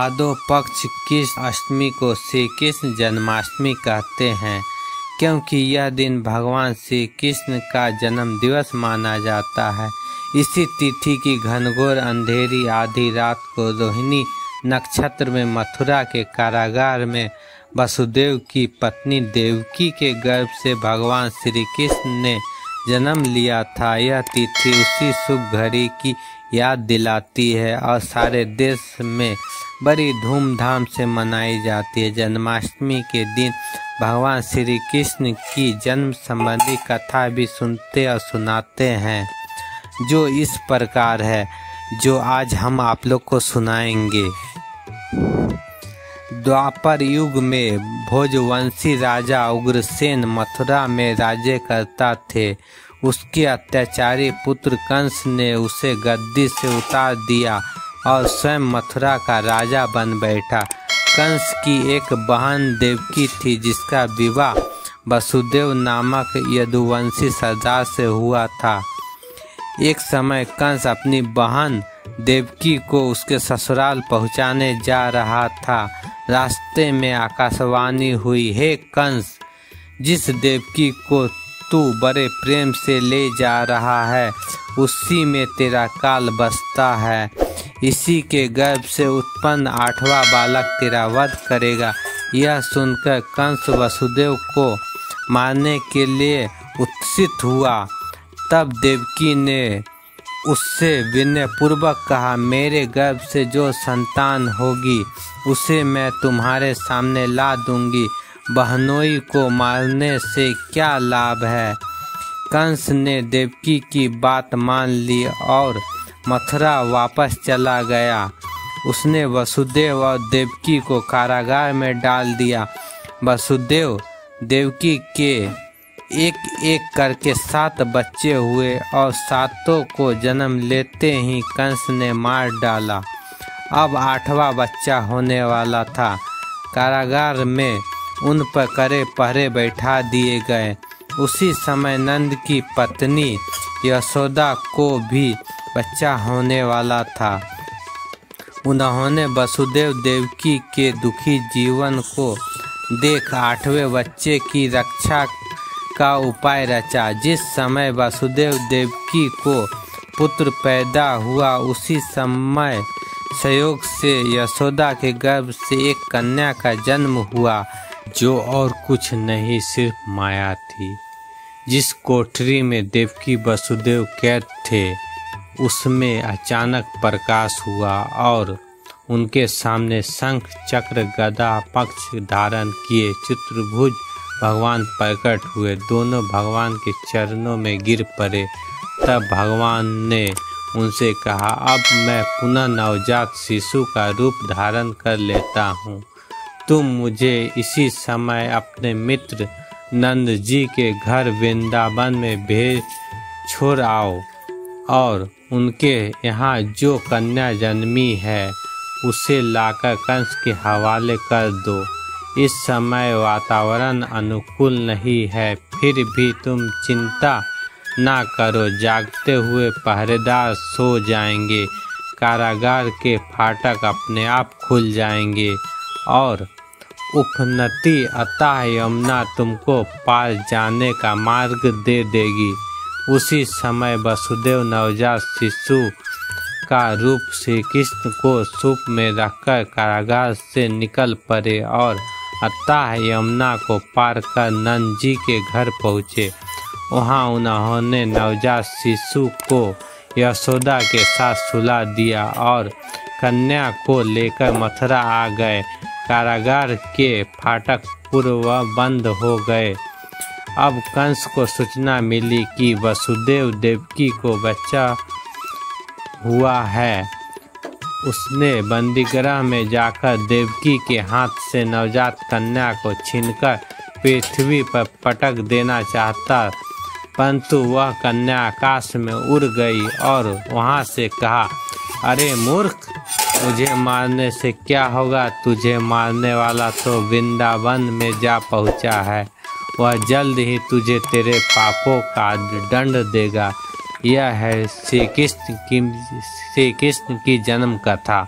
भादो पक्ष कृष्ण अष्टमी को श्री कृष्ण जन्माष्टमी कहते हैं, क्योंकि यह दिन भगवान श्री कृष्ण का जन्म दिवस माना जाता है। इसी तिथि की घनघोर अंधेरी आधी रात को रोहिणी नक्षत्र में मथुरा के कारागार में वसुदेव की पत्नी देवकी के गर्भ से भगवान श्री कृष्ण ने जन्म लिया था। यह तिथि उसी शुभ घड़ी की याद दिलाती है और सारे देश में बड़ी धूमधाम से मनाई जाती है। जन्माष्टमी के दिन भगवान श्री कृष्ण की जन्म संबंधी कथा भी सुनते और सुनाते हैं, जो इस प्रकार है, जो आज हम आप लोग को सुनाएंगे। द्वापर युग में भोजवंशी राजा उग्रसेन मथुरा में राज्य करता थे। उसके अत्याचारी पुत्र कंस ने उसे गद्दी से उतार दिया और स्वयं मथुरा का राजा बन बैठा। कंस की एक बहन देवकी थी, जिसका विवाह वसुदेव नामक यदुवंशी सरदार से हुआ था। एक समय कंस अपनी बहन देवकी को उसके ससुराल पहुंचाने जा रहा था। रास्ते में आकाशवाणी हुई, हे कंस, जिस देवकी को तू बड़े प्रेम से ले जा रहा है, उसी में तेरा काल बसता है। इसी के गर्भ से उत्पन्न 8वां बालक तेरा वध करेगा। यह सुनकर कंस वसुदेव को मारने के लिए उत्सित हुआ। तब देवकी ने उससे विनय पूर्वक कहा, मेरे गर्भ से जो संतान होगी उसे मैं तुम्हारे सामने ला दूंगी। बहनोई को मारने से क्या लाभ है। कंस ने देवकी की बात मान ली और मथुरा वापस चला गया। उसने वसुदेव और देवकी को कारागार में डाल दिया। वसुदेव देवकी के एक एक करके 7 बच्चे हुए और 7 को जन्म लेते ही कंस ने मार डाला। अब 8वां बच्चा होने वाला था। कारागार में उन पर कड़े पहरे बैठा दिए गए। उसी समय नंद की पत्नी यशोदा को भी बच्चा होने वाला था। उन्होंने वसुदेव देवकी के दुखी जीवन को देख 8वें बच्चे की रक्षा का उपाय रचा। जिस समय वसुदेव देवकी को पुत्र पैदा हुआ, उसी समय संयोग से यशोदा के गर्भ से एक कन्या का जन्म हुआ, जो और कुछ नहीं सिर्फ माया थी। जिस कोठरी में देवकी वसुदेव कैद थे, उसमें अचानक प्रकाश हुआ और उनके सामने शंख चक्र गदा पक्ष धारण किए चतुर्भुज भगवान प्रकट हुए। दोनों भगवान के चरणों में गिर पड़े। तब भगवान ने उनसे कहा, अब मैं पुनः नवजात शिशु का रूप धारण कर लेता हूँ। तुम मुझे इसी समय अपने मित्र नंद जी के घर वृंदावन में भेज छोड़ आओ और उनके यहाँ जो कन्या जन्मी है उसे लाकर कंस के हवाले कर दो। इस समय वातावरण अनुकूल नहीं है, फिर भी तुम चिंता ना करो, जागते हुए पहरेदार सो जाएंगे। कारागार के फाटक अपने आप खुल जाएंगे और उपनति अतः यमुना तुमको पार जाने का मार्ग दे देगी। उसी समय वसुदेव नवजात शिशु का रूप श्री कृष्ण को सूप में रखकर कारागार से निकल पड़े और अतः यमुना को पार कर नंद जी के घर पहुँचे। वहाँ उन्होंने नवजात शिशु को यशोदा के साथ सुला दिया और कन्या को लेकर मथुरा आ गए। कारागार के फाटक पूर्व बंद हो गए। अब कंस को सूचना मिली कि वसुदेव देवकी को बच्चा हुआ है। उसने बंदीगृह में जाकर देवकी के हाथ से नवजात कन्या को छीनकर पृथ्वी पर पटक देना चाहता, परंतु वह कन्या आकाश में उड़ गई और वहां से कहा, अरे मूर्ख, मुझे मारने से क्या होगा। तुझे मारने वाला तो वृंदावन में जा पहुंचा है। वह जल्द ही तुझे तेरे पापों का दंड देगा। यह है श्री कृष्ण की जन्म कथा।